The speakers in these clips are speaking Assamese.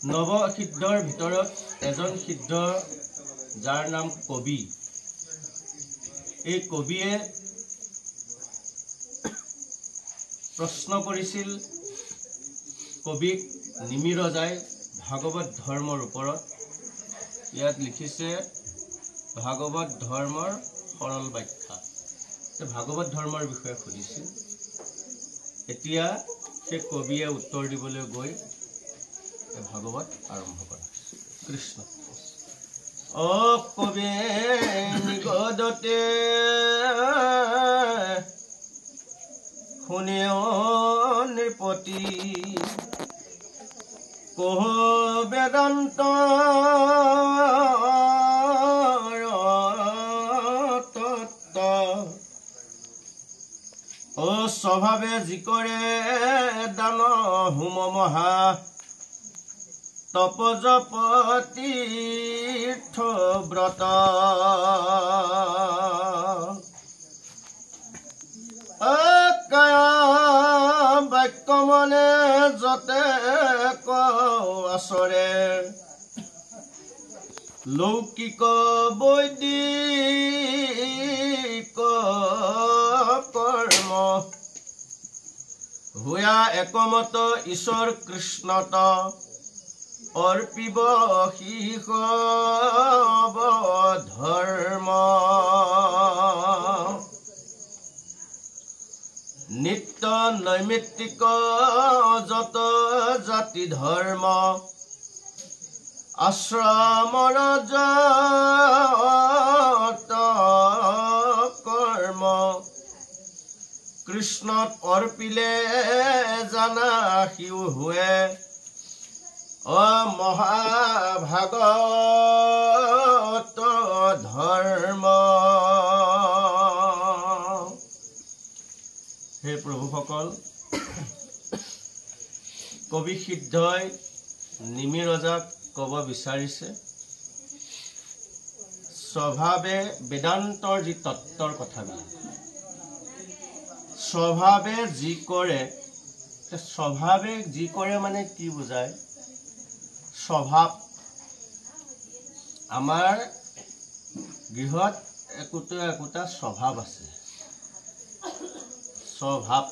নৱসিদ্ধৰ ভিতৰত এজন সিদ্ধ যাৰ নাম কবি। এই কবিয়ে প্ৰশ্ন কৰিছিল কবিক নিমি ৰজাই ভাগৱত ধৰ্মৰ ওপৰত। ইয়াত লিখিছে ভাগৱত ধৰ্মৰ সৰল ব্যাখ্যা। ভাগৱত ধৰ্মৰ বিষয়ে সুধিছিল। এতিয়া সেই কবিয়ে উত্তৰ দিবলৈ গৈ ভাগৱত আৰম্ভ কৰা। কৃষ্ণ অ কবি নিগদতে শুনেও নৃপতি কহ বেদান্ত তত্ত্ব অ স্বভাৱে যি কৰে দান হোম মহা তপজপ তীৰ্থ ব্ৰত বাক্য মনে যতে আচৰে লৌকিক বৈদিক কৰ্ম হোয়া একমত ঈশ্বৰ কৃষ্ণত অৰ্পিব শিষ ধৰ্ম নিত্য নৈমিত্তিক যত জাতি ধৰ্ম আশ্ৰমৰ যত কৰ্ম কৃষ্ণত অৰ্পিলে জানা সিও हुए অ মহাভাগত ধৰ্ম। হে প্ৰভুসকল, কবি সিদ্ধই নিমি ৰজাক কব বিচাৰিছে স্বভাৱে বেদান্তৰ যি তত্ত্বৰ কথাবিলাক। স্বভাৱে যি কৰে, স্বভাৱে যি কৰে মানে কি বুজায়? স্বভাৱ আমাৰ গৃহত একোটা স্বভাৱ আছে। স্বভাৱ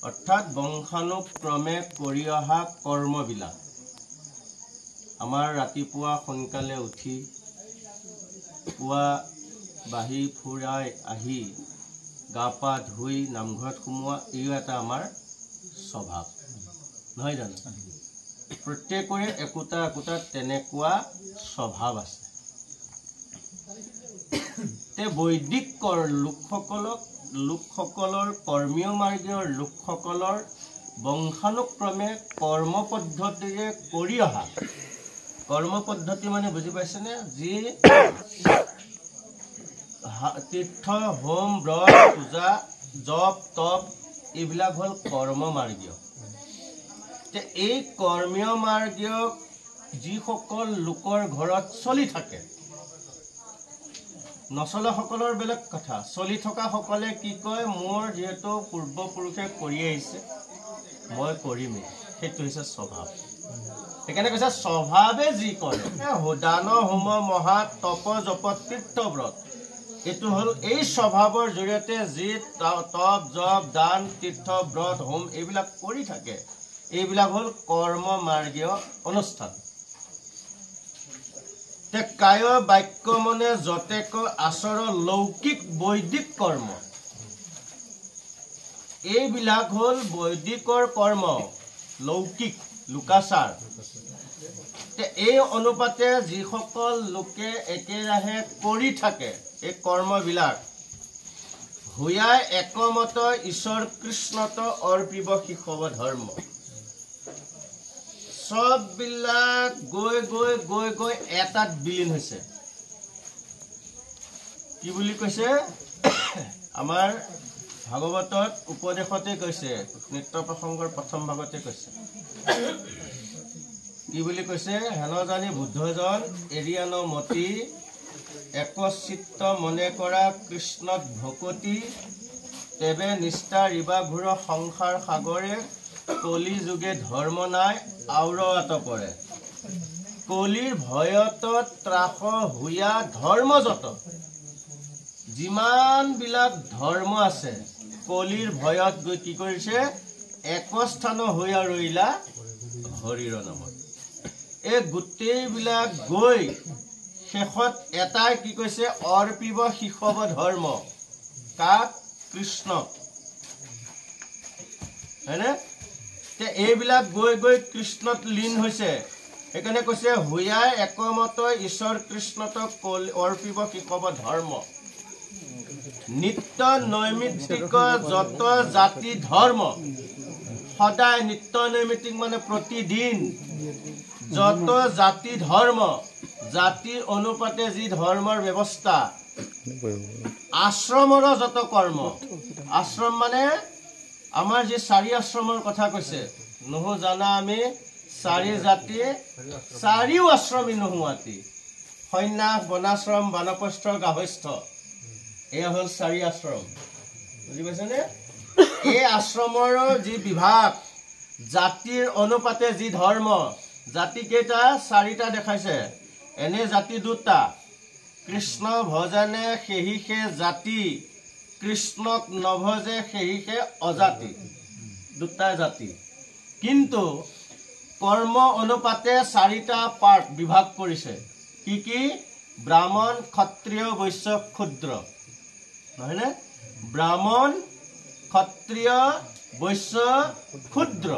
অৰ্থাৎ বংশানুক্ৰমে কৰি অহা কৰ্মবিলাক। আমাৰ ৰাতিপুৱা সোনকালে উঠি পুৱা বাহি ফুৰাই আহি গা পা ধুই নামঘৰত সোমোৱা, এইও এটা আমাৰ স্বভাৱ, নহয় জানো? প্ৰত্যেকৰে একোটা তেনেকুৱা স্বভাৱ আছে। বৈদিক লোকসকলৰ কৰ্মীয় মাৰ্গীয় লোকসকলৰ বংশানুক্ৰমে কৰ্ম পদ্ধতিৰে কৰি অহা, কৰ্ম পদ্ধতি মানে বুজি পাইছেনে? যি তীৰ্থ হোম ব্ৰত পূজা জপ তপ এইবিলাক হ'ল কৰ্ম মাৰ্গীয়। এই কৰ্মীয় মাৰ্গীয় যিসকল লোকৰ ঘৰত চলি থাকে, নচলা সকলৰ বেলেগ কথা। চলি থকা সকলে কি কয়, মোৰ যিহেতু পূৰ্বপুৰুষে কৰি আহিছে মই কৰিমেই, সেইটো হৈছে স্বভাৱ। সেইকাৰণে কৈছে স্বভাৱে যি কৰে দান হোম মহা তপ জপ তীৰ্থ ব্ৰত। এইটো হ'ল এই স্বভাৱৰ জৰিয়তে যি তপ জপ দান তীৰ্থ ব্ৰত হোম এইবিলাক কৰি থাকে, এইবিলাক হ'ল কৰ্ম মাৰ্গীয় অনুষ্ঠান। কায় বাক্য মনে যতেক আচৰ লৌকিক বৈদিক কৰ্ম। এইবিলাক হ'ল বৈদিকৰ কৰ্ম, লৌকিক লোকাচাৰ। এই অনুপাতে যিসকল লোকে একেৰাহে কৰি থাকে এই কৰ্মবিলাক, হুয়াই একমত ঈশ্বৰ কৃষ্ণত অৰ্পিব শিশৱ ধৰ্ম। সববিলাক গৈ গৈ গৈ গৈ এটাত বিলীন হৈছে। কি বুলি কৈছে? আমাৰ ভাগৱতত উপদেশতে কৈছে, নিত্য প্ৰসংগৰ প্ৰথম ভাগতে কৈছে। কি বুলি কৈছে? হেন জানি বুদ্ধজন এৰিয়ান মতি একচিত্ত মনে কৰা কৃষ্ণত ভকতি তেবে নিষ্ঠা ৰিবা ঘূৰ সংসাৰ সাগৰে কলি যুগে ধৰ্ম নাই আউৰ আত পৰে। কলিৰ ভয়ত ত্ৰাস হুয়া ধৰ্ম যত যিমান বিলাক ধৰ্ম আছে কলিৰ ভয়ত গৈ কি কৰিছে একস্থান হৈয়া ৰইলা হৰিৰ নামত এই গোটেই বিলাক গৈ শেষত এটাই কি কৈছে অৰ্পিব শিশৱ ধৰ্ম কাক কৃষ্ণ হয়নে তে এইবিলাক গৈ গৈ কৃষ্ণত লীন হৈছে এখানে কৈছে হুয়াই একমত ঈশ্বৰ কৃষ্ণতক অৰ্পিব শিশৱ ধৰ্ম নিত্য নৈমিত্তিক যত জাতি ধৰ্ম সদায় নিত্য নৈমিত্তিক মানে প্ৰতিদিন যত জাতি ধৰ্ম জাতিৰ অনুপাতে যি ধৰ্মৰ ব্যৱস্থা আশ্ৰমৰ যত কৰ্ম আশ্ৰম মানে আমাৰ যে চাৰি আশ্ৰমৰ কথা কৈছে নহো জানা আমি চাৰি জাতি চাৰিও আশ্ৰমী নোহোৱাতি সন্ন্যাস বনাশ্ৰম বানপ্ৰস্থ গাহস্থ এয়া হল চাৰি আশ্ৰম বুজি পাইছেনে এই আশ্ৰমৰ যি বিভাগ জাতিৰ অনুপাতে যি ধৰ্ম জাতি কেইটা চাৰিটা দেখাইছে এনে জাতি দুটা কৃষ্ণ ভজনে সেহিষে জাতি কৃষ্ণক নভজে সেহিষে অজাতি দুটা জাতি কিন্তু কৰ্ম অনুপাতে চাৰিটা পাৰ্ট বিভাগ কৰিছে কি কি ব্ৰাহ্মণ ক্ষত্ৰিয় বৈশ্য ক্ষুদ্ৰ নহয়নে ব্ৰাহ্মণ ক্ষত্ৰিয় বৈশ্য ক্ষুদ্ৰ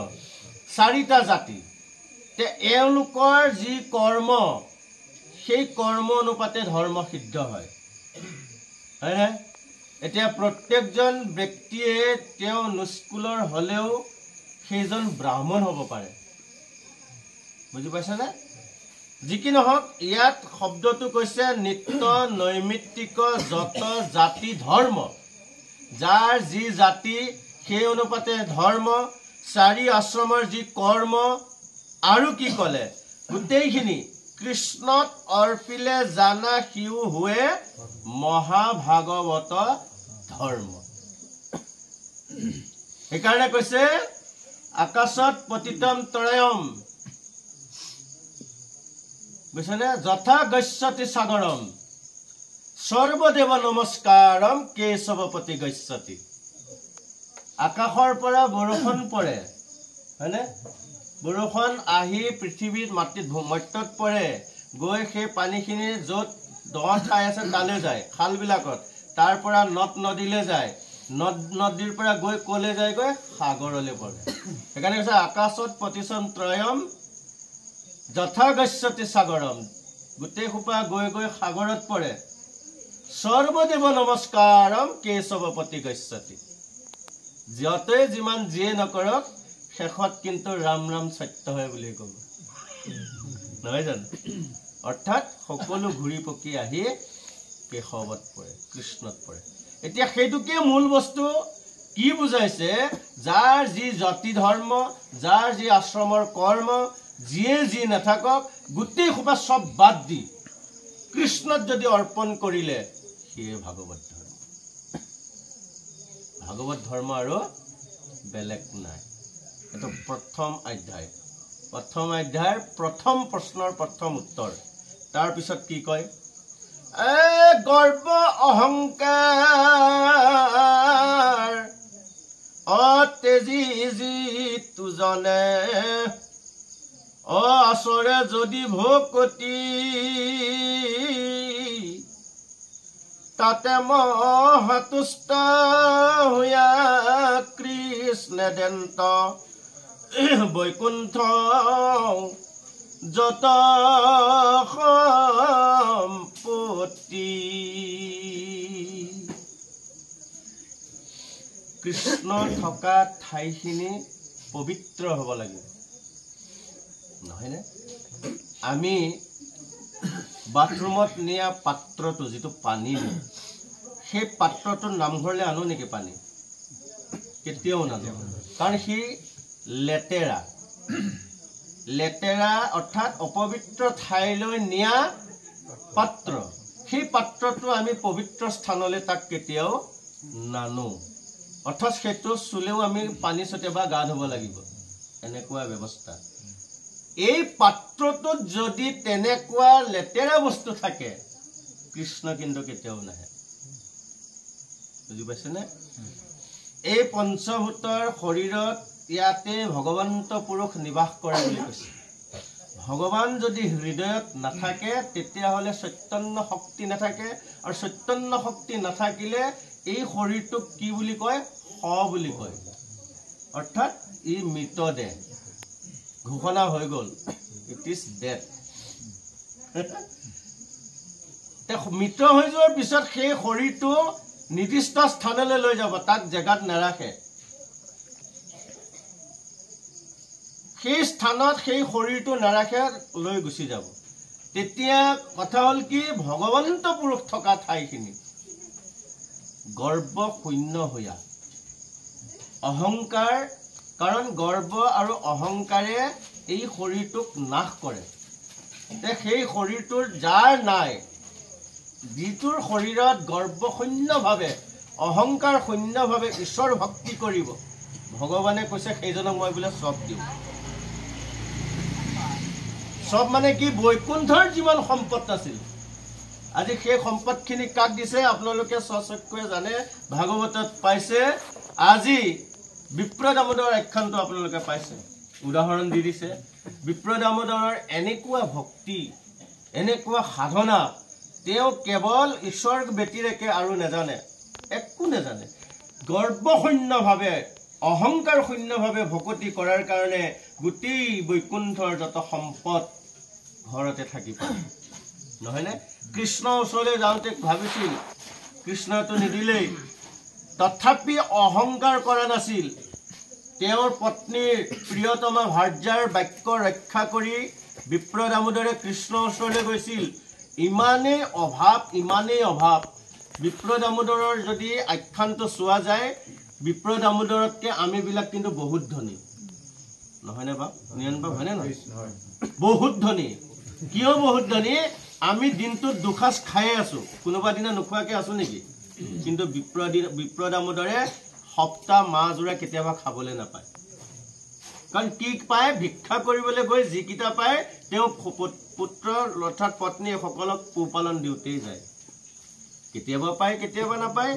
চাৰিটা জাতি তে এওঁলোকৰ যি কৰ্ম সেই কৰ্ম অনুপাতে ধৰ্ম সিদ্ধ হয় হয়নে এতিয়া প্ৰত্যেকজন ব্যক্তিয়ে তেওঁ নিষ্কুলৰ হলেও সেইজন ব্ৰাহ্মণ হ'ব পাৰে বুজি পাইছানে যি কি নহওক ইয়াত শব্দটো কৈছে নিত্য নৈমিত্তিক যত জাতি ধৰ্ম যাৰ যি জাতি সেই অনুপাতে ধৰ্ম চাৰি আশ্ৰমৰ যি কৰ্ম আৰু কি কলে গোটেইখিনি কৃষ্ণত অৰ্পিলে জানা সিও হুৱে মহাভাগৱত ধৰ্ম সেইকাৰণে কৈছে আকাশত পতিতম ত্ৰয়ম বুঝছেনে যথা গচ্ছতি সাগৰম সৰ্বদেৱ নমস্কাৰম কেশৱপতি গচ্ছতি আকাশৰ পৰা বৰষুণ পৰে হয়নে বৰষুণ আহি পৃথিৱীৰ মাটিত ভূমধ্যত পৰে গৈ সেই পানীখিনি য'ত দ ঠাই আছে তালৈ যায় খালবিলাকত তাৰ পৰা নদ নদীলৈ যায় নদ নদীৰ পৰা গৈ কলে যায় গৈ সাগৰলৈ পৰে সেইকাৰণে কৈছে আকাশত পতিতম ত্ৰয়ম যথা গচ্ছতি সাগৰম গোটেই সোপা গৈ গৈ সাগৰত পৰে সৰ্বদেৱ নমস্কাৰম কেশৱপতি গচ্ছতি যতে যিমান যিয়ে নকৰক শেষত কিন্তু ৰাম ৰাম সত্য হয় বুলি ক'ব নহয় জানো অৰ্থাৎ সকলো ঘূৰি পকি আহি কেশৱত পৰে কৃষ্ণত পৰে এতিয়া সেইটোকে মূল বস্তু কি বুজাইছে যাৰ যি জাতি ধৰ্ম যাৰ যি আশ্ৰমৰ কৰ্ম যিয়ে যি নাথাকক গোটেই সোপা সব বাদ দি কৃষ্ণত যদি অৰ্পণ কৰিলে সিয়ে ভাগৱত ধৰ্ম ভাগৱত ধৰ্ম আৰু বেলেগ নাই এটা প্ৰথম অধ্যায়ৰ প্ৰথম প্ৰশ্নৰ প্ৰথম উত্তৰ তাৰ পিছত কি কয় গৰ্ব অহংকাৰ অতেজি যি তুজনে আচৰে যদি ভকতি তাতে মহাতুষ্ট হুয়া কৃষ্ণ দেন্ত বৈকুণ্ঠ যত সম্পত্তি কৃষ্ণ থকা ঠাইখিনি পবিত্ৰ হ'ব লাগে নহয়নে আমি বাথৰুমত নিয়া পাত্ৰটো যিটো পানী সেই পাত্ৰটো নামঘৰলৈ আনো নেকি পানী কেতিয়াও নানো কাৰণ সি লেতেৰা অৰ্থাৎ অপবিত্ৰ ঠাইলৈ নিয়া পাত্ৰ সেই পাত্ৰটো আমি পবিত্ৰ স্থানলৈ তাক কেতিয়াও নানো অৰ্থাৎ সেইটো চুলেও আমি পানী ছটিয়াবা গা ধুব লাগিব এনেকুৱা ব্যৱস্থা এই পাত্ৰটোত যদি তেনেকুৱা লেতেৰা বস্তু থাকে কৃষ্ণ কিন্তু কেতিয়াও নাহে বুজি পাইছেনে এই পঞ্চভূতৰ শৰীৰত ইয়াতে ভগৱন্ত পুৰুষ নিবাস কৰে বুলি কৈছে ভগৱান যদি হৃদয়ত নাথাকে তেতিয়াহ'লে চৈতন্য শক্তি নাথাকে আৰু চৈতন্য শক্তি নাথাকিলে এই শৰীৰটোক কি বুলি কয় স বুলি কয় অৰ্থাৎ ই মৃতদেহ ঘোষণা হৈ গ'ল ইট ইজ ডেথ মৃত হৈ যোৱাৰ পিছত সেই শৰীৰটো নিৰ্দিষ্ট স্থানলৈ লৈ যাব তাক জেগাত নাৰাখে সেই স্থানত সেই শৰীৰটো নাৰাখে লৈ গুচি যাব তেতিয়া কথা হ'ল কি ভগৱন্ত পুৰুষ থকা ঠাইখিনি গৰ্ব শূন্য হোৱা অহংকাৰ কাৰণ গৰ্ব আৰু অহংকাৰে এই শৰীৰটোক নাশ কৰে সেই শৰীৰটোৰ যাৰ নাই যিটোৰ শৰীৰত গৰ্ব শূন্যভাৱে অহংকাৰ শূন্যভাৱে ঈশ্বৰ ভক্তি কৰিব ভগৱানে কৈছে সেইজনক মই বোলে চব দিওঁ সব মানে কি বৈকুণ্ঠৰ যিমান সম্পদ আছিল আজি সেই সম্পদখিনি কাক দিছে আপোনালোকে স্বচক্ষুৰে জানে ভাগৱতত পাইছে আজি বিপ্ৰ দামোদৰ আখ্যানটো আপোনালোকে পাইছে উদাহৰণ দি দিছে বিপ্ৰ দামোদৰৰ এনেকুৱা ভক্তি এনেকুৱা সাধনা তেওঁ কেৱল ঈশ্বৰ ব্যতিৰেকে আৰু নাজানে একো নাজানে গৰ্বশূন্যভাৱে অহংকাৰ শূন্যভাৱে ভকতি কৰাৰ কাৰণে গোটেই বৈকুণ্ঠৰ যত সম্পদ ঘৰতে থাকি পায় নহয়নে কৃষ্ণ ওচৰলৈ যাওঁতে ভাবিছিল কৃষ্ণটো নিদিলেই তথাপি অহংকাৰ কৰা নাছিল তেওঁৰ পত্নীৰ প্ৰিয়তমা ভাৰ্যাৰ বাক্য ৰক্ষা কৰি বিপ্ৰ দামোদৰে কৃষ্ণ ওচৰলৈ গৈছিল ইমানেই অভাৱ বিপ্ৰ দামোদৰৰ যদি আখ্যানটো চোৱা যায় বিপ্ৰ দামোদৰতকে আমিবিলাক কিন্তু বহুত ধনী নহয়নে বা নিয়ন বা হয়নে নহয় বহুত ধনী কিয় বহুত ধনী আমি দিনটোত দুখাজ খাই আছো কোনোবা দিনা নোখোৱাকে আছো নেকি কিন্তু বিপ্ৰ দামোদৰে সপ্তাহ মাহ জোৰা কেতিয়াবা খাবলৈ নাপায় কাৰণ কি পায় ভিক্ষা কৰিবলৈ গৈ যিকিটা পায় তেওঁ পুত্ৰ অৰ্থাৎ পত্নী সকলক পোহপালন দিওঁতেই যায় কেতিয়াবা পায় কেতিয়াবা নাপায়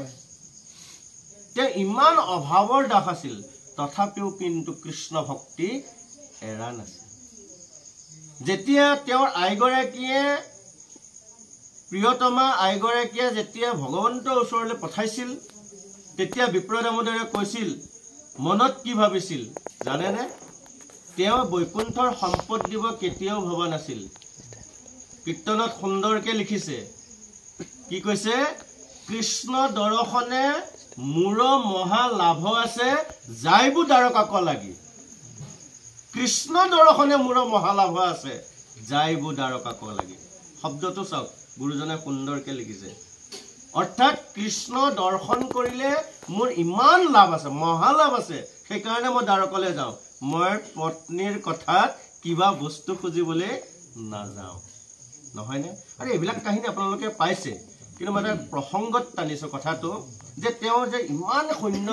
তেওঁ ইমান অভাৱৰ দাস আছিল তথাপিও কিন্তু কৃষ্ণ ভক্তি এৰা নাছিল যেতিয়া তেওঁৰ আইগৰাকীয়ে প্ৰিয়তমা আইগৰাকীয়ে যেতিয়া ভগৱন্তৰ ওচৰলৈ পঠাইছিল তেতিয়া বিপ্ৰ দামোদৰে কৈছিল মনত কি ভাবিছিল জানেনে তেওঁ বৈকুণ্ঠৰ সম্পদ দিব কেতিয়াও ভবা নাছিল কীৰ্তনত সুন্দৰকে লিখিছে কি কৈছে কৃষ্ণ দৰ্শনে মূৰ মহা লাভ আছে যাইবু দ্বাৰকাক লাগি কৃষ্ণ দৰ্শনে মূৰ মহা লাভ আছে যাইবু দ্বাৰকাক লাগি শব্দটো চাওক গুৰুজনে সুন্দৰকে লিখিছে অৰ্থাৎ কৃষ্ণ দৰ্শন কৰিলে মোৰ ইমান লাভ আছে মহা লাভ আছে সেইকাৰণে মই দ্বাৰকলৈ যাওঁ মই পত্নীৰ কথাত কিবা বস্তু খুজিবলৈ নাযাওঁ নহয়নে আৰু এইবিলাক কাহিনী আপোনালোকে পাইছে কিন্তু মানে প্ৰসংগত টানিছো কথাটো যে তেওঁ যে ইমান শূন্য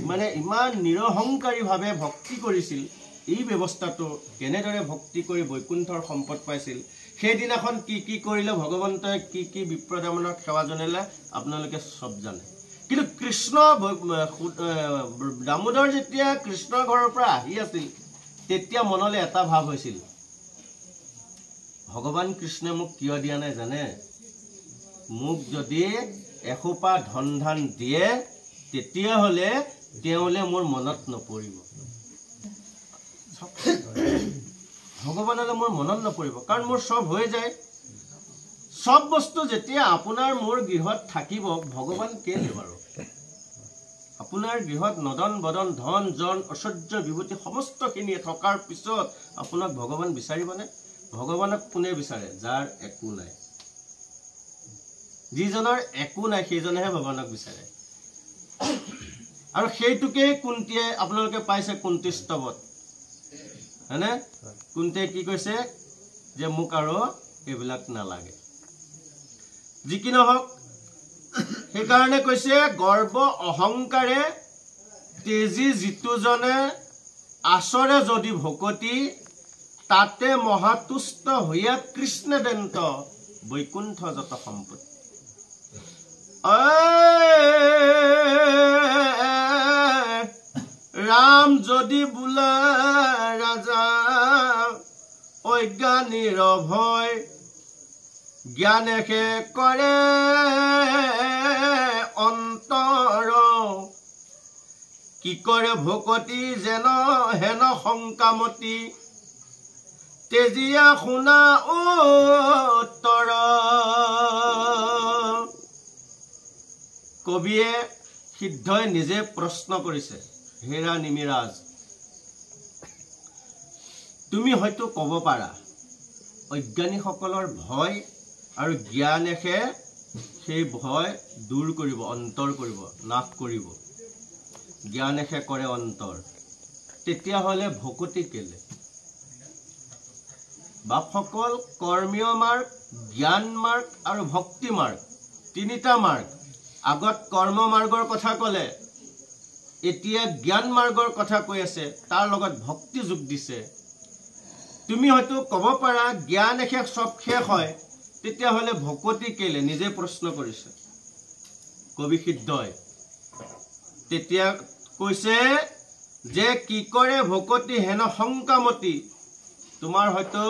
মানে ইমান নিৰহংকাৰীভাৱে ভক্তি কৰিছিল এই ব্যৱস্থাটো কেনেদৰে ভক্তি কৰি বৈকুণ্ঠৰ সম্পদ পাইছিল সেইদিনাখন কি কৰিলে ভগৱন্তই কি বিপ্ৰ দামোদৰক সেৱা জনালে আপোনালোকে সব জানে কিন্তু কৃষ্ণ দামোদৰ যেতিয়া কৃষ্ণৰ ঘৰৰ পৰা আহি আছিল তেতিয়া মনলৈ এটা ভাৱ হৈছিল ভগৱান কৃষ্ণই মোক কিয় দিয়া নাই জানে মোক যদি এসোপা ধন ধান দিয়ে তেতিয়াহ'লে তেওঁলে মোৰ মনত নপৰিব ভগৱানলৈ মোৰ মনত নপৰিব কাৰণ মোৰ সব হৈ যায় সব বস্তু যেতিয়া আপোনাৰ মোৰ গৃহত থাকিব ভগৱান কেলে বাৰু আপোনাৰ গৃহত নদন বদন ধন জন ঐশ্বৰ্য বিভূতি সমস্তখিনি থকাৰ পিছত আপোনাক ভগৱান বিচাৰিবনে ভগৱানক কোনে বিচাৰে যাৰ একো নাই যিজনৰ একো নাই সেইজনেহে ভগৱানক বিচাৰে আৰু সেইটোকেই কুন্তীয়ে আপোনালোকে পাইছে কুন্তি স্তৱত হয়নে কুন্তীয়ে কি কৈছে যে মোক আৰু এইবিলাক নালাগে যি কি নহওক সেইকাৰণে কৈছে গৰ্ব অহংকাৰে তেজি যিটোজনে আচৰে যদি ভকতি তাতে মহাতুষ্ট হইয়া কৃষ্ণ দেন্ত বৈকুণ্ঠ যত সম্পত্তি। ৰাম যদি বোলা ৰাজা অজ্ঞানীৰ ভয় জ্ঞানেহে কৰে অন্তৰ কি কৰে ভকতি যেন হেন শংকামতি তেজিয়া শুনা উত্তৰ। কবিয়ে সিদ্ধই নিজে প্ৰশ্ন কৰিছে, হেৰা নিমিৰাজ, তুমি হয়তো ক'ব পাৰা অজ্ঞানীসকলৰ ভয় আৰু জ্ঞানেহে সেই ভয় দূৰ কৰিব, অন্তৰ কৰিব, নাশ কৰিব। জ্ঞানেহে কৰে অন্তৰ, তেতিয়াহ'লে ভকতি কেলে? বাপসকল, কৰ্মীয় মাৰ্গ, জ্ঞান মাৰ্গ আৰু ভক্তি মাৰ্গ, তিনিটা মাৰ্গ। আগত কৰ্ম মাৰ্গৰ কথা ক'লে, এতিয়া জ্ঞান মাৰ্গৰ কথা কৈ আছে, তাৰ লগত ভক্তি যোগ দিছে। তুমি হয়তো ক'ব পাৰা জ্ঞান শেষ, চব শেষ হয়, তেতিয়াহ'লে ভকতি কেলে? নিজে প্ৰশ্ন কৰিছে কবি সিদ্ধই। তেতিয়া কৈছে যে কি কৰে ভকতি হেন শংকামতি। তোমাৰ হয়তো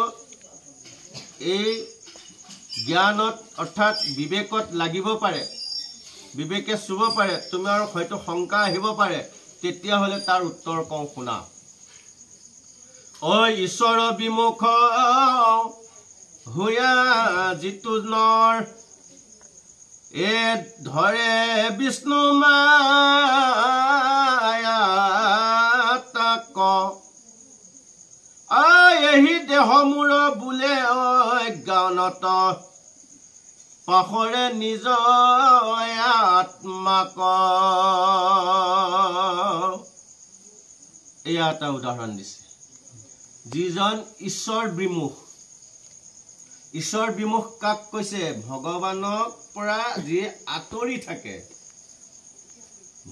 এই জ্ঞানত অৰ্থাৎ বিবেকত লাগিব পাৰে, বিবেকে চুব পাৰে, তোমাৰ হয়তো শংকা আহিব পাৰে, তেতিয়াহ'লে তাৰ উত্তৰ কওঁ শুনা। ঐ ঈশ্বৰ বিমুখ হুয়া যিটো নৰ এ ধৰে বিষ্ণু মায়া তাক এহি দেহ মূৰ বোলে অজ্ঞানত পাহৰে নিজ আত্মাক। এয়া এটা উদাহৰণ দিছে। যিজন ঈশ্বৰ বিমুখ, ঈশ্বৰ বিমুখ কাক কৈছে? ভগৱানৰ পৰা যি আঁতৰি থাকে,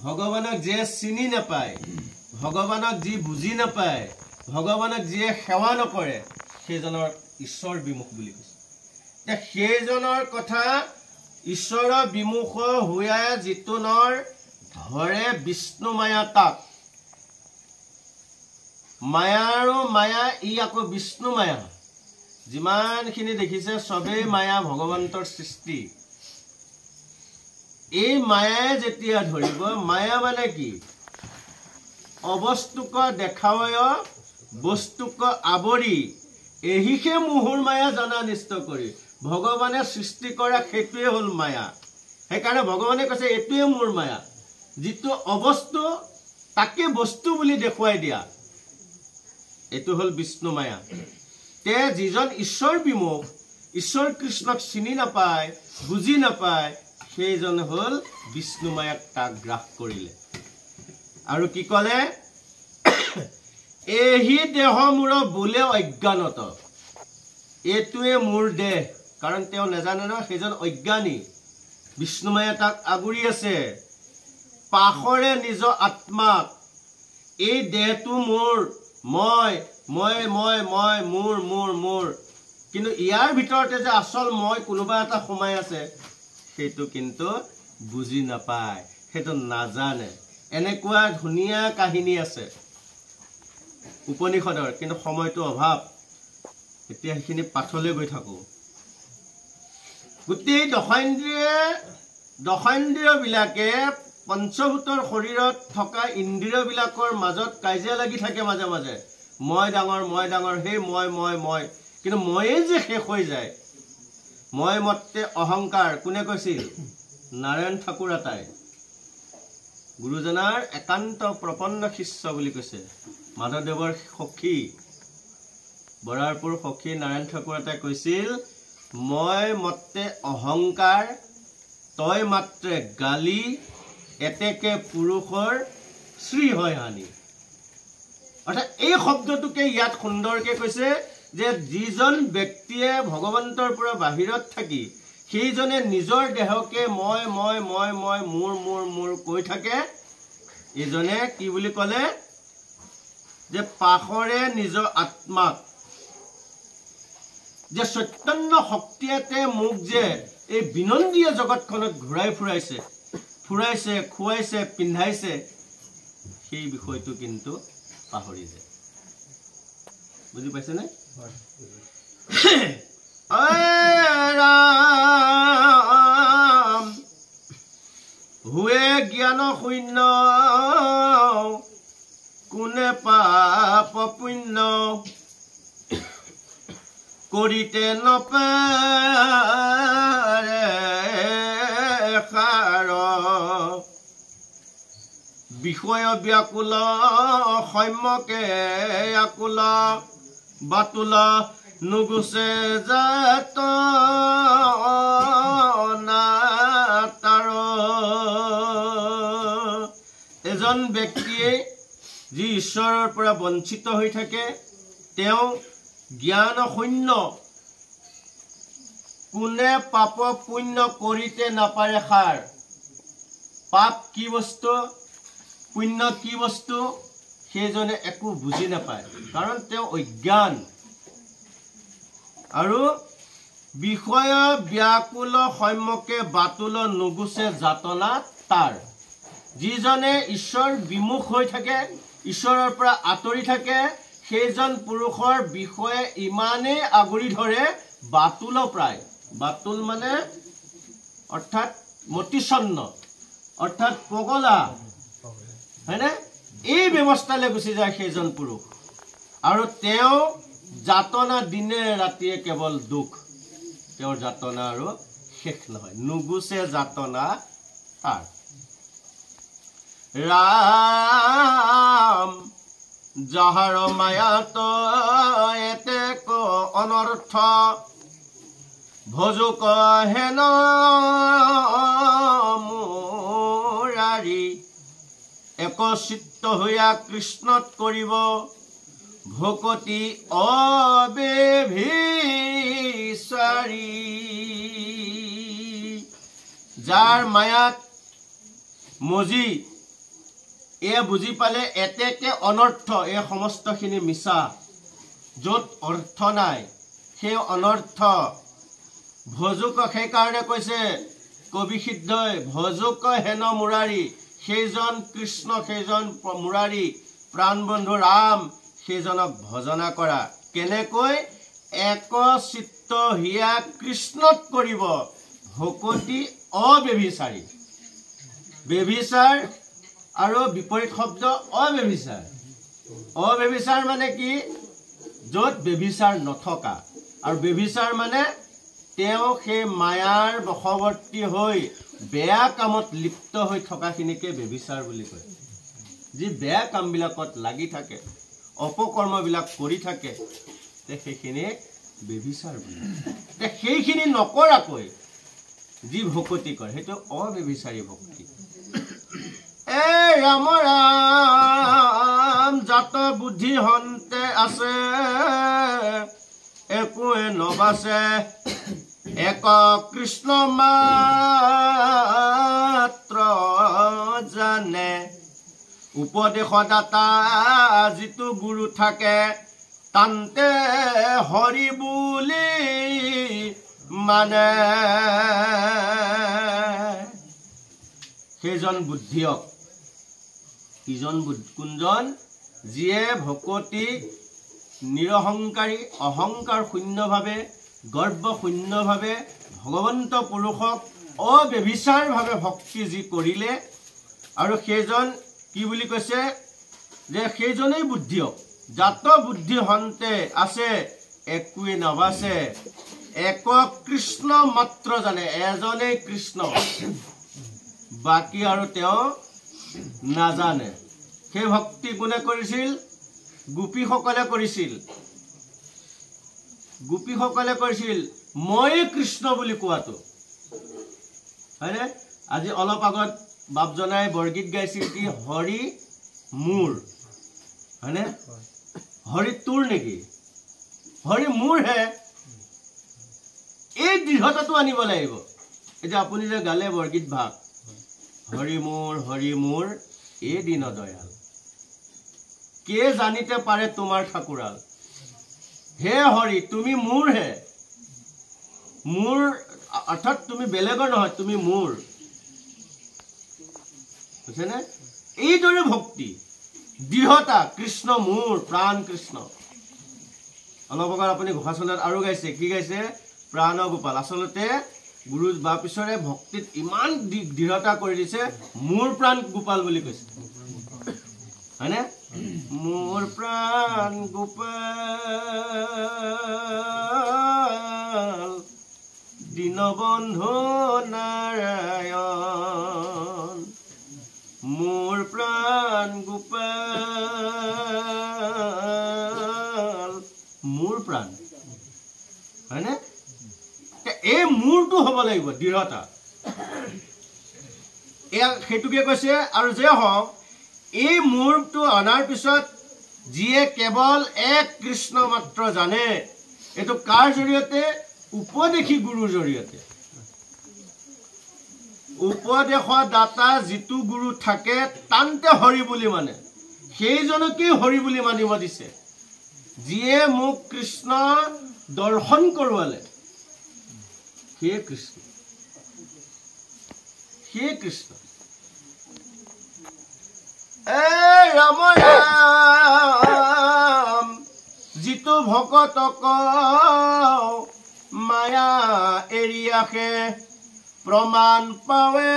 ভগৱানক যিয়ে চিনি নাপায়, ভগৱানক যি বুজি নাপায়, ভগৱানক যিয়ে সেৱা নকৰে, সেইজনৰ ঈশ্বৰ বিমুখ বুলি কৈছে। সেইজনৰ কথা, ঈশ্বৰৰ বিমুখ হোৱা যিটো নৰ ধৰে বিষ্ণু মায়া তাক। মায়া আৰু মায়া, ই আকৌ বিষ্ণু মায়া। যিমানখিনি দেখিছে চবেই মায়া, ভগৱন্তৰ সৃষ্টি। এই মায়াই যেতিয়া ধৰিব, মায়া মানে কি? অবস্তুক দেখাৱয় বস্তুক আৱৰি এহিহে মোহৰ মায়া জনা নিষ্ট কৰি। ভগৱানে সৃষ্টি কৰা সেইটোৱে হ'ল মায়া। সেইকাৰণে ভগৱানে কৈছে এইটোৱে মোৰ মায়া। যিটো অবস্তু তাকে বস্তু বুলি দেখুৱাই দিয়া, এইটো হ'ল বিষ্ণু মায়া। তে যিজন ঈশ্বৰ বিমুখ, ঈশ্বৰ কৃষ্ণক চিনি নাপায়, বুজি নাপায়, সেইজন হ'ল বিষ্ণু মায়াক তাক গ্ৰাস কৰিলে। আৰু কি ক'লে? এহি দেহ মূৰ বোলে অজ্ঞানত, এইটোৱে মোৰ দেহ। কাৰণ তেওঁ নাজানে ন, সেইজন অজ্ঞানী। বিষ্ণু মায়া তাক আগুৰি আছে। পাহৰে নিজ আত্মাক, এই দেহটো মোৰ, মই মই মই মই মোৰ মোৰ মোৰ। কিন্তু ইয়াৰ ভিতৰতে যে আচল মই কোনোবা এটা সোমাই আছে, সেইটো কিন্তু বুজি নাপায়, সেইটো নাজানে। এনেকুৱা ধুনীয়া কাহিনী আছে উপনিষদৰ, কিন্তু সময়টো অভাৱ। এতিয়া সেইখিনি পাঠলৈ গৈ থাকো। গোটেই দশেন্দ্ৰিয়বিলাকে পঞ্চভূতৰ শৰীৰত থকা ইন্দ্ৰিয়বিলাকৰ মাজত কাজিয়া লাগি থাকে মাজে মাজে। মই ডাঙৰ, মই ডাঙৰ, সেই মই মই মই। কিন্তু ময়ে যে শেষ হৈ যায়। মই মতে অহংকাৰ কোনে কৈছিল? নাৰায়ণ ঠাকুৰ আটাই। গুৰুজনাৰ একান্ত প্ৰপন্ন শিষ্য বুলি কৈছে। মাধৱদেৱৰ সখী, বৰাৰপুৰ সখী নাৰায়ণ ঠাকুৰ আটাই কৈছিল, মই মতে অহংকাৰ, তই মাত্ৰে গালি, এতেকে পুৰুষৰ শ্ৰী হয় হানি। অৰ্থাৎ এই শব্দটোকে ইয়াত সুন্দৰকে কৈছে যে যিজন ব্যক্তিয়ে ভগৱন্তৰ পৰা বাহিৰত থাকি সেইজনে নিজৰ দেহকে মই মই মই মই মোৰ মোৰ মোৰ কৈ থাকে, এইজনে কি বুলি ক'লে? যে পাহৰে নিজৰ আত্মাক। যে চৈতন্য শক্তিয়েতে মোক যে এই বিনন্দীয় জগতখনত ঘূৰাই ফুৰাইছে খুৱাইছে পিন্ধাইছে সেই বিষয়টো কিন্তু পাহৰি যায় বুজি পাইছেনে ৰাম হুৱে জ্ঞান শূন্য কোনে পাপ পুণ্য কৰিতে নপাৰে সাৰ বিষয় ব্যাকুল সম্যকে আকুল বাতুল নুগুছে জাত নাতাৰ এজন ব্যক্তিয়ে যি ঈশ্বৰৰ পৰা বঞ্চিত হৈ থাকে তেওঁ জ্ঞান শূন্য কোনে পাপ পুণ্য কৰিতে নাপাৰে সাৰ পাপ কি বস্তু পুণ্য কি বস্তু সেইজনে একো বুজি নাপায় কাৰণ তেওঁ অজ্ঞান আৰু বিষয় ব্যাকুল সম্যকে বাতুল নুগুছে যাতনা তাৰ যিজনে ঈশ্বৰ বিমুখ হৈ থাকে ঈশ্বৰৰ পৰা আঁতৰি থাকে সেইজন পুৰুষৰ বিষয়ে ইমানেই আগুৰি ধৰে বাতুল প্ৰায় বাতুল মানে অৰ্থাৎ মতিছন্ন অৰ্থাৎ পগলা হয়নে এই ব্যৱস্থালৈ গুচি যায় সেইজন পুৰুষ আৰু তেওঁ যাতনা দিনে ৰাতিয়ে কেৱল দুখ তেওঁৰ যাতনা আৰু শেষ নহয় নুগুছে যাতনা তাৰ ৰাম যাহাৰ মায়াত এতেক অনৰ্থ ভজুক হেন মুৰাৰী একচিত্ত হৈয়া কৃষ্ণত কৰিব ভকতি অবেভিচাৰী যাৰ মায়াত মজি এ বুজি পালে এতেকে অনৰ্থ এই সমস্তখিনি মিছা য'ত অৰ্থ নাই সেই অনৰ্থ ভজুক সেইকাৰণে কৈছে কবি সিদ্ধই ভজুক হেন মুৰাৰী সেইজন কৃষ্ণ সেইজন মুৰাৰী প্ৰাণবন্ধু ৰাম সেইজনক ভজনা কৰা কেনেকৈ একচিত্ত হিয়া কৃষ্ণত কৰিব ভকতি অবেভিচাৰী বেভিচাৰ আৰু বিপৰীত শব্দ অবেভিচাৰ মানে কি য'ত বেভিচাৰ নথকা আৰু বেভিচাৰ মানে তেওঁ সেই মায়াৰ বশৱৰ্তী হৈ বেয়া কামত লিপ্ত হৈ থকাখিনিকে বেভিচাৰ বুলি কয় যি বেয়া কামবিলাকত লাগি থাকে অপকৰ্মবিলাক কৰি থাকে সেইখিনি বেভিচাৰ বুলি সেইখিনি নকৰাকৈ যি ভকতি কৰে সেইটো অবেভিচাৰী ভক্তি এ ৰাম ৰাম জাত বুদ্ধি হন্তে আছে একোৱে নবাছে এক কৃষ্ণ মাত্ৰ জানে উপদেশদাতা যিটো গুৰু থাকে তান্তে হৰি বুলি মানে সেইজন বুদ্ধিয়ক ইজন কোনজন যিয়ে ভকতি নিৰহংকাৰী অহংকাৰ শূন্যভাৱে গৰ্ব শূন্যভাৱে ভগৱন্ত পুৰুষক অবেভিচাৰভাৱে ভক্তি যি কৰিলে আৰু সেইজন কি বুলি কৈছে যে সেইজনেই বুদ্ধিয়ক জাত বুদ্ধি হন্তে আছে একোৱে নবাছে এক কৃষ্ণ মাত্ৰ জানে এজনেই কৃষ্ণ বাকী আৰু তেওঁ নাজানে সেই ভক্তি কোনে কৰিছিল গোপীসকলে কৰিছিল ময়ে কৃষ্ণ বুলি কোৱাটো হয়নে আজি অলপ আগত বাপজনাই বৰগীত গাইছিল কি হৰি মোৰ হয়নে হৰি তোৰ নেকি হৰি মোৰ হে এই দৃঢ়তাটো আনিব লাগিব এতিয়া আপুনি যে গালে বৰগীত ভাগ হৰি মোৰ এই দিন দয়াল কে জানিতে পাৰে তোমাৰ ঠাকুৰাল হে হৰি তুমি মোৰ হে মোৰ অৰ্থাৎ তুমি বেলেগৰ নহয়, তুমি মোৰ। বুজিছেনে? এইদৰে ভক্তি দৃঢ়তা, কৃষ্ণ মোৰ প্ৰাণ কৃষ্ণ। অলপ আগত আপুনি ঘোষাচন্দাত আৰু গাইছে, কি গাইছে? প্ৰাণ গোপাল। আচলতে গুৰু বা পিছৰে ভক্তিত ইমান দৃঢ়তা কৰি দিছে, মোৰ প্ৰাণ গোপাল বুলি কৈছে, হয়নে? মোৰ প্ৰাণ গোপাল দীনবন্ধু নাৰায়ণ, মোৰ প্ৰাণ গোপাল, মোৰ প্ৰাণ, হয়নে? এই মোৰটো হ'ব লাগিব দৃঢ়তা। এয়া সেইটোকে কৈছে। আৰু যে হওক, এই মোৰটো অনাৰ পিছত যিয়ে কেৱল এক কৃষ্ণ মাত্ৰ জানে, এইটো কাৰ জৰিয়তে? উপদেশী গুৰুৰ জৰিয়তে। উপদেশৰ দাতা যিটো গুৰু থাকে তান্তে হৰি বুলি মানে, সেইজনকেই হৰি বুলি মানিব দিছে। যিয়ে মোক কৃষ্ণ দৰ্শন কৰোৱালে, সেয়ে কৃষ্ণ, সেয়ে কৃষ্ণ। ৰাম ৰাম যিটো ভকতক মায়া এৰি আহে, প্ৰমাণ পাৱে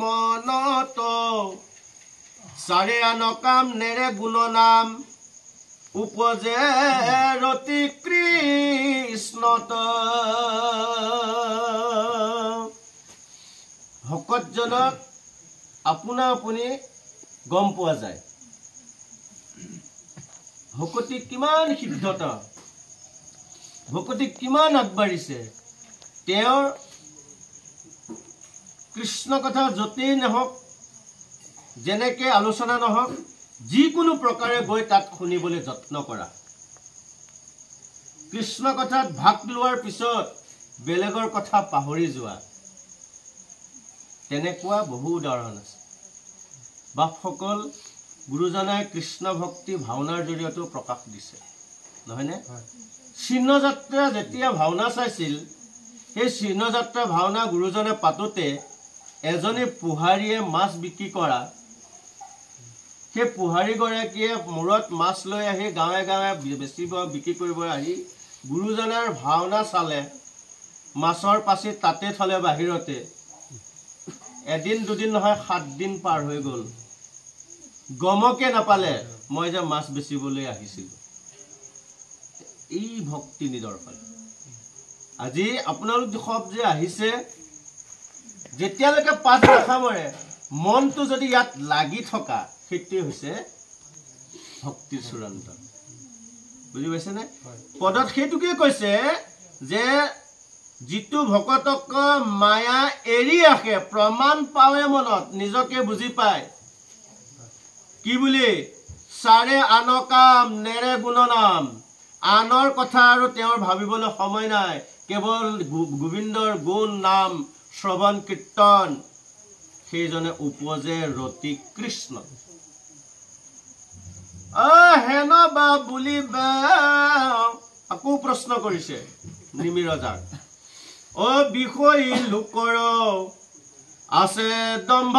মনত, চাৰে আন কাম নেৰে গুণ নাম, উপজে ৰতি কৃষ্ণত। ভকতজনক আপোনা আপুনি গম পোৱা যায়, ভকতি কিমান সিদ্ধতা, ভকতি কিমান আগবাঢ়িছে। তেওঁৰ কৃষ্ণ কথা য'তেই নহওক, যেনেকে আলোচনা নহওক, যিকোনো প্ৰকাৰে গৈ তাত শুনিবলৈ যত্ন কৰা। কৃষ্ণ কথাত ভাগ লোৱাৰ পিছত বেলেগৰ কথা পাহৰি যোৱা, তেনেকুৱা বহু উদাহৰণ আছে। বাপসকল, গুৰুজনাই কৃষ্ণ ভক্তি ভাওনাৰ জৰিয়তেও প্ৰকাশ দিছে, নহয়নে? চিহ্নযাত্ৰা যেতিয়া ভাওনা চাইছিল, সেই চিহ্নযাত্ৰা ভাওনা গুৰুজনে পাতোতে এজনী পোহাৰীয়ে মাছ বিক্ৰী কৰা, সেই পোহাৰীগৰাকীয়ে মূৰত মাছ লৈ আহি গাঁৱে গাঁৱে বেচিব, বিক্ৰী কৰিব আহি গুৰুজনাৰ ভাওনা চালে, মাছৰ পাচি তাতে থলে বাহিৰতে। এদিন দুদিন নহয়, 7 দিন পাৰ হৈ গ'ল, গমকে নাপালে মই যে মাছ বেচিবলৈ আহিছিলোঁ। এই ভক্তি নিদৰ্শন। আজি আপোনালোক সব যে আহিছে, যেতিয়ালৈকে পাঠ নাখামৰে মনটো যদি ইয়াত লাগি থকা, সেইটোৱে হৈছে ভক্তিৰ চূড়ান্ত। বুজি পাইছেনে? পদত সেইটোকে কৈছে যে যিটো ভকতক মায়া এৰি আহে, প্ৰমাণ পাৱে মনত, নিজকে বুজি পায়। কি বুলি? চাৰে আন কাম নেৰে গুণ নাম, আনৰ কথা আৰু তেওঁৰ ভাবিবলৈ সময় নাই, কেৱল গোবিন্দৰ গুণ নাম শ্ৰৱণ কীৰ্তন, সেইজনে উপজে ৰতি কৃষ্ণ। হেন বা বুলিবা, আকৌ প্ৰশ্ন কৰিছে নিমিৰজাক। বিষয়ী লোকৰ আছে দম্ভ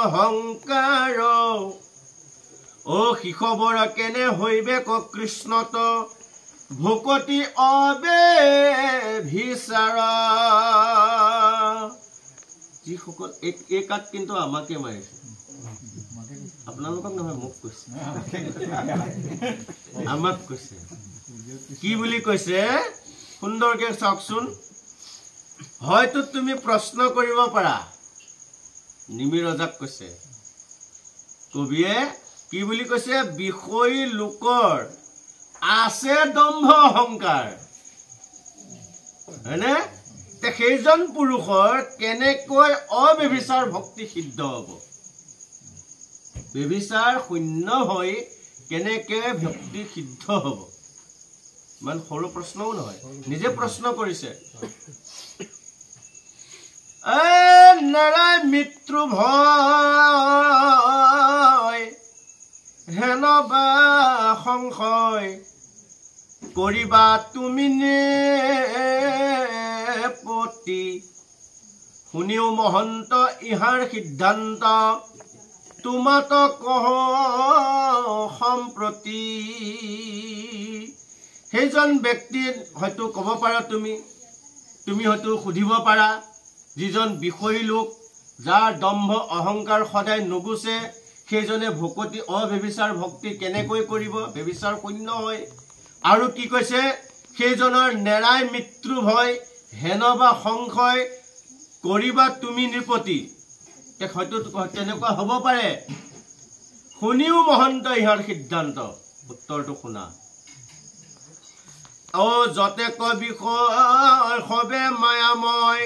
অহংকাৰ, শিশবৰ কেনে হৈবে ক কৃষ্ণত, ভকতি অবে ভিচাৰ। যিসকল এই কাত কিন্তু আমাকে মাৰিছে, আপোনালোকক নহয়, মোক কৈছে, আমাক কৈছে। কি বুলি কৈছে সুন্দৰকে চাওকচোন। হয়তো তুমি প্ৰশ্ন কৰিব পাৰা, নিমিৰজাক কৈছে কবিয়ে। কি বুলি কৈছে? বিষয়ী লোকৰ আছে দম্ভ অহংকাৰ, হয়নে? সেইজন পুৰুষৰ কেনেকৈ অব্যভিচাৰ ভক্তি সিদ্ধ হব? ব্যভিচাৰ শূন্য হৈ কেনেকে ভক্তি সিদ্ধ হব? ইমান সৰু প্ৰশ্নও নহয়, নিজে প্ৰশ্ন কৰিছে। নাৰায় মৃত্যু ভয়, হেন বা সংশয়, কৰিবা তুমি নেপতি শুনিও মহন্ত ইহাৰ সিদ্ধান্ত তোমাত কহ সম্প্ৰতি সেইজন ব্যক্তি হয়তো ক'ব পাৰা তুমি হয়তো সুধিব পাৰা যিজন বিষয়ী লোক যাৰ দম্ভ অহংকাৰ সদায় নুগুচে সেইজনে ভকতি অব্যভিচাৰ ভক্তি কেনেকৈ কৰিব ব্যভিচাৰ শূন্য হয় আৰু কি কৈছে সেইজনৰ নেৰাই মৃত্যু ভয় হেন বা সংশয় কৰিবা তুমি নৃপতি হয়তো তেনেকুৱা হ'ব পাৰে শুনিও মহন্ত ইহাৰ সিদ্ধান্ত উত্তৰটো শুনা যতে বিষয় সবে মায়াময়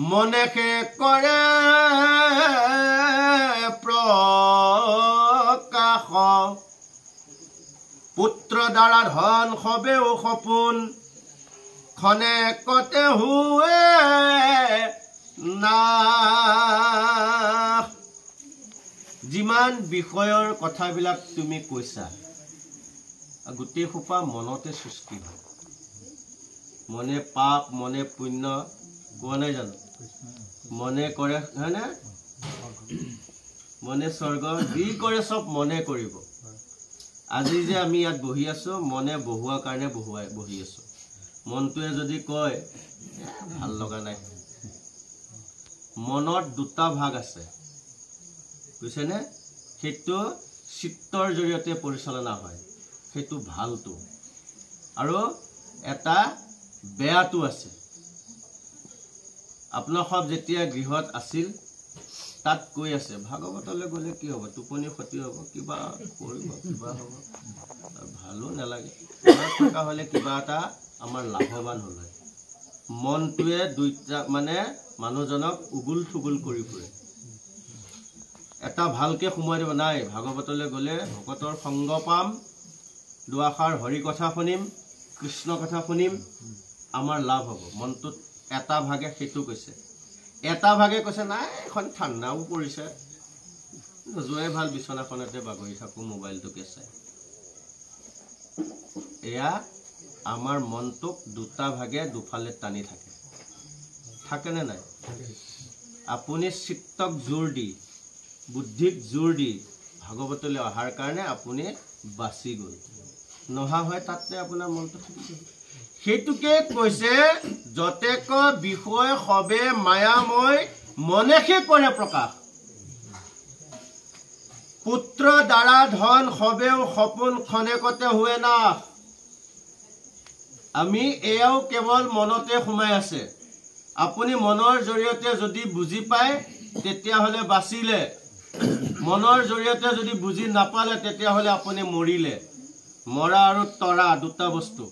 মনেকে কৰে প্ৰকাশ পুত্ৰ দ্বাৰা ধন সবেও সপোন খনেকতে হুৱে না যিমান বিষয়ৰ কথাবিলাক তুমি কৈছা গোটেই সোপা মনতে সৃষ্টি হয় মনে পাপ মনে পুণ্য কোৱা নাই জানো মনে কৰে হয়নে মনে স্বৰ্গ যি কৰে চব মনে কৰিব আজি যে আমি ইয়াত বহি আছো মনে বহুৱাৰ কাৰণে বহি আছো মনটোৱে যদি কয় ভাল লগা নাই মনত দুটা ভাগ আছে বুজিছেনে সেইটো চিত্তৰ জৰিয়তে পৰিচালনা হয় সেইটো ভালটো আৰু এটা বেয়াটো আছে আপোনাৰ সব যেতিয়া গৃহত আছিল তাত কৈ আছে ভাগৱতলৈ গ'লে কি হ'ব টোপনি ক্ষতি হ'ব কিবা কৰিব কিবা হ'ব ভালো নালাগে থকা হ'লে কিবা এটা আমাৰ লাভৱান হ'ল হয় মনটোৱে দুইটা মানে মানুহজনক উগুল থুগুল কৰি ফুৰে এটা ভালকে সোমাই দিব নাই ভাগৱতলৈ গ'লে ভকতৰ সংগ পাম দুআষাৰ হৰি কথা শুনিম কৃষ্ণ কথা শুনিম আমাৰ লাভ হ'ব মনটোত এটা ভাগে সেইটো কৈছে এটা ভাগে কৈছে নাই এখন ঠাণ্ডাও পৰিছে নোযোৱাই ভাল বিছনাখনতে বাগৰি থাকোঁ মোবাইলটোকে চাই এয়া আমাৰ মনটোক দুটা ভাগে দুফালে টানি থাকেনে নাই আপুনি চিত্তক জোৰ দি বুদ্ধিক জোৰ দি ভাগৱতলৈ অহাৰ কাৰণে আপুনি বাচি গ'ল নহা হয় তাতে আপোনাৰ মনটো থাকি গ'ল সেইটোকে কৈছে যতেক বিষয় সবে মায়াময় মনেকে কৰে প্ৰকাশ পুত্ৰ দ্বাৰা ধন সবেও সপোন খনেকতে হুৱে না আমি এয়াও কেৱল মনতে সোমাই আছে আপুনি মনৰ জৰিয়তে যদি বুজি পায় তেতিয়াহ'লে বাচিলে মনৰ জৰিয়তে যদি বুজি নাপালে তেতিয়াহ'লে আপুনি মৰিলে মৰা আৰু তৰা দুটা বস্তু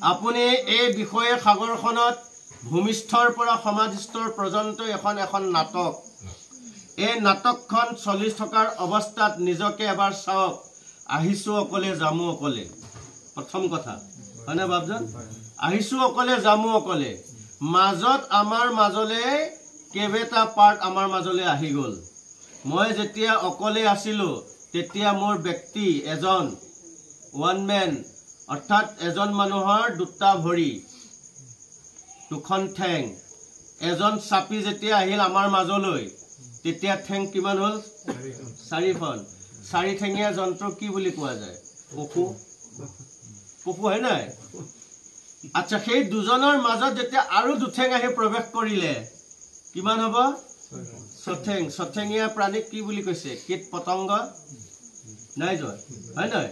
আপুনি এই বিষয়ে সাগৰখনত ভূমিষ্ঠৰ পৰা সমাধিস্থৰ পৰ্যন্ত এখন নাটক এই নাটকখন চলি থকাৰ অৱস্থাত নিজকে এবাৰ চাওক আহিছো অকলে যামো অকলে প্ৰথম কথা হয়নে বাবজন আহিছো অকলে যামো অকলে মাজত আমাৰ মাজলৈ কেবেটা পাৰ্ট আমাৰ মাজলৈ আহি গ'ল মই যেতিয়া অকলে আছিলো তেতিয়া মোৰ ব্যক্তি এজন ওৱান মেন অৰ্থাৎ এজন মানুহৰ দুটা ভৰি দুখন ঠেং এজন চাপি যেতিয়া আহিল আমাৰ মাজলৈ তেতিয়া ঠেং কিমান হ'ল চাৰিখন চাৰিঠেঙীয়া যন্ত্ৰ কি বুলি কোৱা যায় পশু হয় নাই আচ্ছা সেই দুজনৰ মাজত যেতিয়া আৰু দুঠেং আহি প্ৰৱেশ কৰিলে কিমান হ'ব ছঠেঙীয়া প্ৰাণীক কি বুলি কৈছে কীট পতংগ নাই যোৱা হয় নাই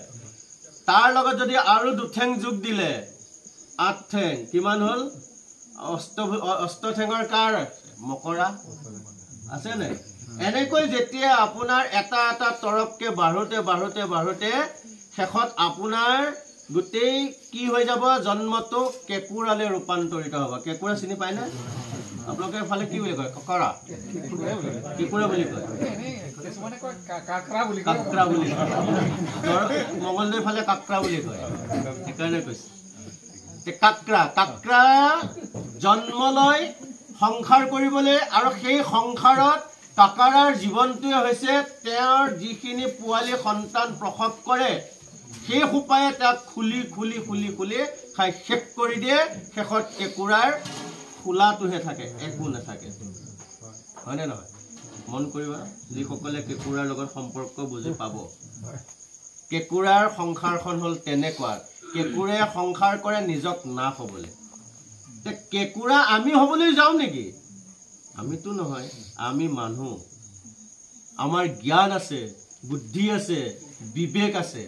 তাৰ লগত যদি আৰু দুঠেং যোগ দিলে আঠ ঠেং কিমান হ'ল অষ্টঠেঙৰ কাৰ মকৰা আছে নাই এনেকৈ যেতিয়া আপোনাৰ এটা এটা তৰপকে বাঢ়োতে শেষত আপোনাৰ গোটেই কি হৈ যাব জন্মটো কেঁকুৰালৈ ৰূপান্তৰিত হ'ব কেঁকুৰা চিনি পায় না আপোনালোকে ফালে কি বুলি কয় ককৰা কেঁকুৰা বুলি কয় কাকৰা বুলি কয় মংগলদৈ ফালে কাকৰা বুলি কয় সেইকাৰণে কৈছে কাকৰা জন্ম লয় সংসাৰ কৰিবলৈ আৰু সেই সংসাৰত কাকৰাৰ জীৱনটোৱে হৈছে তেওঁৰ যিখিনি পোৱালি সন্তান প্ৰসৱ কৰে সেই সোপায়ে তাক খুলি খুলি খুলি খুলি খাই শেষ কৰি দিয়ে শেষত কেঁকুৰাৰ খোলাটোহে থাকে একো নাথাকে হয়নে নহয় মন কৰিবা যিসকলে কেঁকুৰাৰ লগত সম্পৰ্ক বুজি পাব কেঁকুৰাৰ সংসাৰখন হ'ল তেনেকুৱা কেঁকুৰে সংসাৰ কৰে নিজক নাশ হ'বলৈ কেঁকুৰা আমি হ'বলৈ যাওঁ নেকি আমিতো নহয় আমি মানুহ আমাৰ জ্ঞান আছে বুদ্ধি আছে বিবেক আছে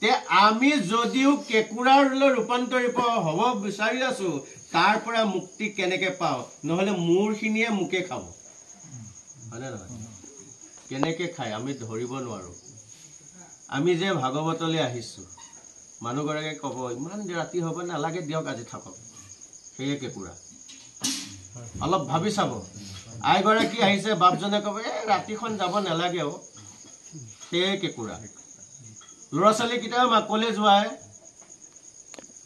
তে আমি যদিও কেঁকুৰালৈ ৰূপান্তৰিত হ'ব বিচাৰি আছো তাৰ পৰা মুক্তি কেনেকে পাওঁ নহলে মূৰখিনিয়ে মুকে খাব হয়নে নহয় কেনেকে খায় আমি ধৰিব নোৱাৰো আমি যে ভাগৱতলৈ আহিছো মানুহগৰাকীয়ে ক'ব ইমান ৰাতি হ'ব নালাগে দিয়ক আজি থাকক সেয়ে কেঁকুৰা অলপ ভাবি চাব আইগৰাকী আহিছে বাপজনে ক'ব ৰাতিখন যাব নালাগে সেয়ে কেঁকুৰা ল'ৰা ছোৱালীকেইটা মাকলে যোৱাই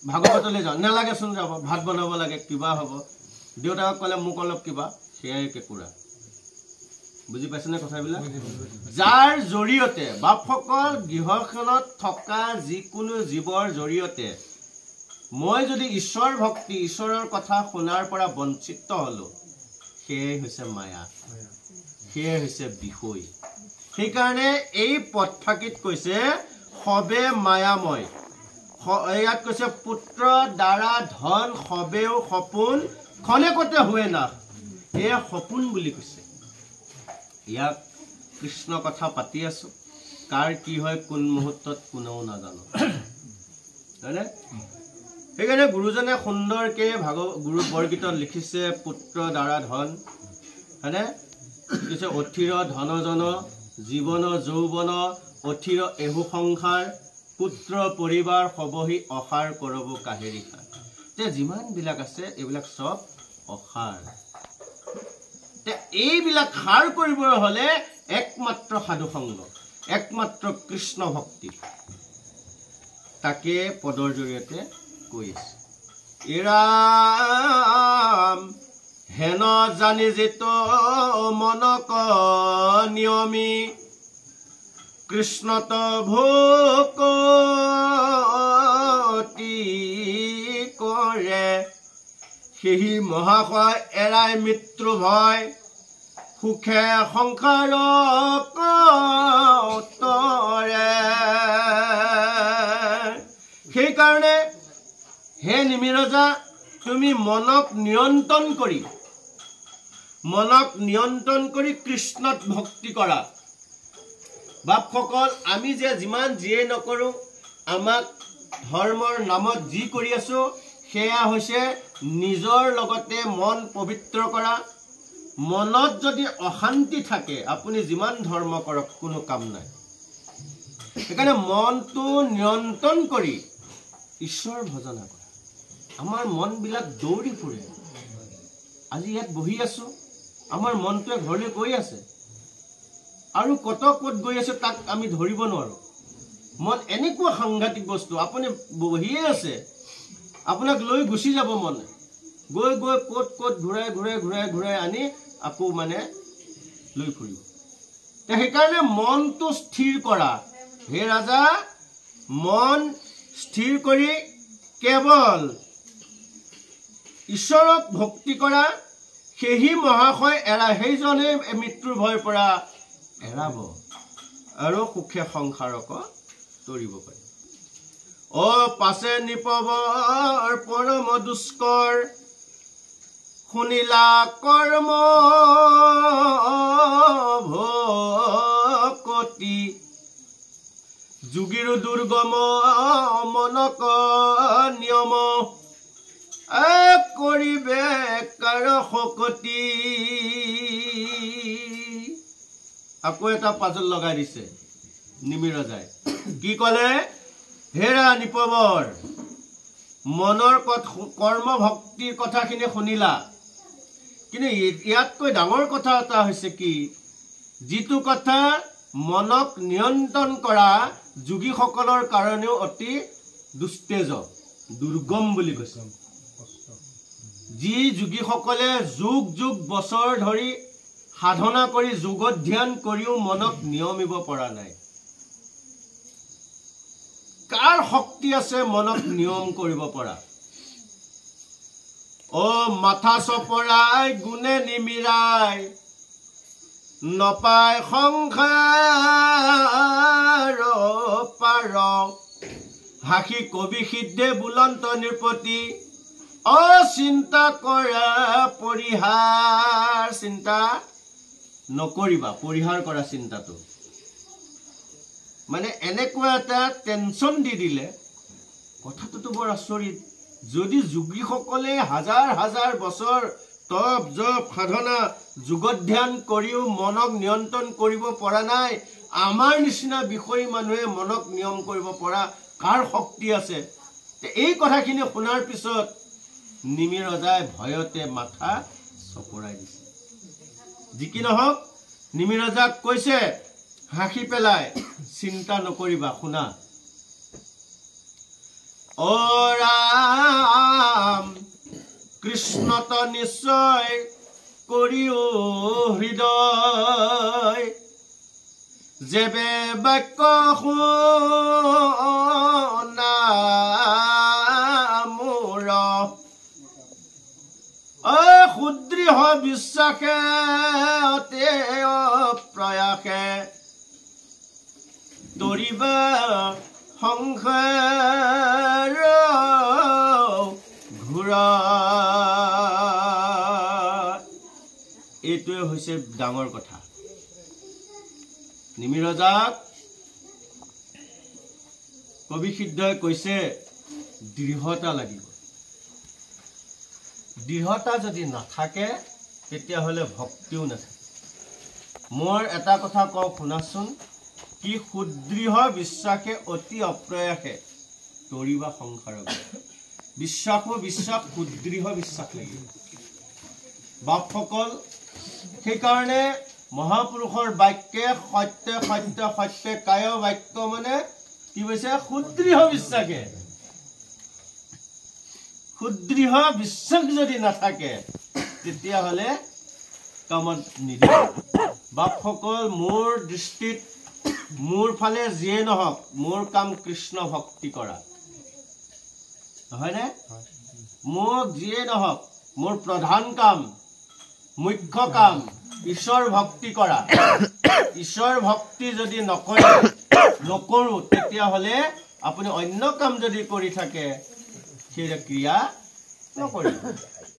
ভাগৱতলৈ যাওঁ নালাগেচোন যাব ভাত বনাব লাগে কিবা হ'ব দেউতাকক ক'লে মোক অলপ কিবা সেয়াই কেঁকুৰা বুজি পাইছেনে কথাবিলাক যাৰ জৰিয়তে বাপসকল গৃহখনত থকা যিকোনো জীৱৰ জৰিয়তে মই যদি ঈশ্বৰ ভক্তি ঈশ্বৰৰ কথা শুনাৰ পৰা বঞ্চিত হলো সেয়াই হৈছে মায়া সেয়াই হৈছে বিষয় সেইকাৰণে এই পথফাকিত কৈছে সবে মায়াময় ইয়াত কৈছে পুত্ৰ দ্বাৰা ধন সবেও সপোন খনেকতে হুৱে না এয়া সপোন বুলি কৈছে ইয়াক কৃষ্ণ কথা পাতি আছো কাৰ কি হয় কোন মুহূৰ্তত কোনেও নাজানো হয়নে সেইকাৰণে গুৰুজনে সুন্দৰকে গুৰু বৰগীতত লিখিছে পুত্ৰ দ্বাৰা ধন হয়নে কৈছে অথিৰ ধনজন জীৱন যৌৱন অথিৰ এহু সংসাৰ পুত্ৰ পৰিবাৰ সবহি অসাৰ কৰব কাহেৰি খাৰ তে যিমানবিলাক আছে এইবিলাক চব অসাৰ এইবিলাক সাৰ কৰিবলৈ হলে একমাত্ৰ সাধু সংগ একমাত্ৰ কৃষ্ণ ভক্তি তাকে পদৰ জৰিয়তে কৈ আছে এৰাম হেন জানি যেত মনক নিয়মী কৃষ্ণত ভকতি কৰে সেই মহাশয় এৰাই মৃত্যু ভয় সুখে সংসাৰ তৰে সেইকাৰণে হে নিমিৰজা তুমি মনক নিয়ন্ত্ৰণ কৰি কৃষ্ণত ভক্তি কৰা বাপসকল আমি যে যিমান যিয়ে নকৰো আমাক ধৰ্মৰ নামত যি কৰি আছো সেয়া হৈছে নিজৰ লগতে মন পবিত্ৰ কৰা মনত যদি অশান্তি থাকে আপুনি যিমান ধৰ্ম কৰক কোনো কাম নাই সেইকাৰণে মনটো নিয়ন্ত্ৰণ কৰি ঈশ্বৰ ভজনা কৰা আমাৰ মনবিলাক দৌৰি ফুৰে আজি ইয়াত বহি আছো আমাৰ মনটোৱে ঘৰলৈ গৈ আছে আৰু কত গৈ আছে তাক আমি ধৰিব নোৱাৰো মন এনেকুৱা সাংঘাতিক বস্তু আপুনি বহিয়ে আছে আপোনাক লৈ গুচি যাব মনে গৈ গৈ কত ঘূৰাই আনি আকৌ মানে লৈ ফুৰিব সেইকাৰণে মনটো স্থিৰ কৰা হে ৰাজা মন স্থিৰ কৰি কেৱল ঈশ্বৰক ভক্তি কৰা সেই মহাশয় এৰা সেইজনে মৃত্যুৰ ভয়ৰ পৰা এৰাব আৰু সুখে সংসাৰক তৰিব পাৰে পাছে নিপবৰ পৰম দুষ্কৰ শুনিলা কৰ্ম ভকতি যোগীৰ দুৰ্গম মনক নিয়ম কৰিবে কাৰ শকতি আকৌ এটা পাজল লগাই দিছে নিমিৰজাই কি কলে হেৰা নিপবৰ মনৰ কৰ্ম ভক্তিৰ কথাখিনি শুনিলা কিন্তু ইয়াতকৈ ডাঙৰ কথা এটা হৈছে কি যিটো কথা মনক নিয়ন্ত্ৰণ কৰা যোগীসকলৰ কাৰণেও অতি দুষ্টেজ দুৰ্গম বুলি কৈছে যি যোগীসকলে যুগ যুগ বছৰ ধৰি সাধনা কৰি যোগ ধ্যান কৰিও মনক নিয়মিব পৰা নাই শক্তি আছে মনক নিয়ম কৰিব পৰা? অ মাথা চপৰাই গুণে নিমিৰাই নপায় সংসাৰ পাৰ হাসি কবি সিদ্ধে বুলন্ত নিৰপতি অচিন্তা কৰা পৰিহাৰ। চিন্তা নকৰিবা, পৰিহাৰ কৰা চিন্তাটো। মানে এনেকুৱা এটা টেনচন দি দিলে, কথাটোতো বৰ আচৰিত। যদি যোগীসকলে হাজাৰ হাজাৰ বছৰ তপ জপ সাধনা যোগধ্যান কৰিও মনক নিয়ন্ত্ৰণ কৰিব পৰা নাই, আমাৰ নিচিনা বিষয়ী মানুহে মনক নিয়ম কৰিব পৰা কাৰ শক্তি আছে? এই কথাখিনি শুনাৰ পিছত নিমি ৰজাই ভয়তে মাথা চপৰাই দিছে। যি কি নহওক নিমি ৰজাক কৈছে হাসি পেলাই, চিন্তা নকৰিবা, শুনা। অ ৰাম কৃষ্ণত নিশ্চয় কৰিও হৃদয় যেবে বাক্য শুনা মোৰ সুদৃঢ় বিশ্বাসে অতে প্ৰয়াসে তৰিবা সংসাৰ ঘূৰা। এইটোৱে হৈছে ডাঙৰ কথা। নিমি ৰজাক কবি সিদ্ধই কৈছে দৃঢ়তা লাগিব। দৃঢ়তা যদি নাথাকে তেতিয়াহ'লে ভক্তিও নাথাকে। মোৰ এটা কথা কওঁ শুনাচোন, কি সুদৃঢ় বিশ্বাসে অতি অপ্ৰয়াসে তৰিবা সংসাৰ। বিশ্বাসো বিশ্বাস, সুদৃঢ় বিশ্বাস লাগিব বাপসকল। সেইকাৰণে মহাপুৰুষৰ বাক্যে সত্য সত্য সত্য কায় বাক্য মানে কি কৈছে? সুদৃঢ় বিশ্বাসে। সুদৃঢ় বিশ্বাস যদি নাথাকে তেতিয়াহ'লে কামত নিদিয়ে। বাপসকল, মোৰ দৃষ্টিত মোৰ ফালে যিয়ে নহওক মোৰ কাম কৃষ্ণ ভক্তি কৰা, নহয়নে? মোক যিয়ে নহওক মোৰ প্ৰধান কাম, মুখ্য কাম ঈশ্বৰ ভক্তি কৰা। ঈশ্বৰ ভক্তি যদি নকৰো তেতিয়াহ'লে আপুনি অন্য কাম যদি কৰি থাকে সেই ক্ৰিয়া নকৰিব।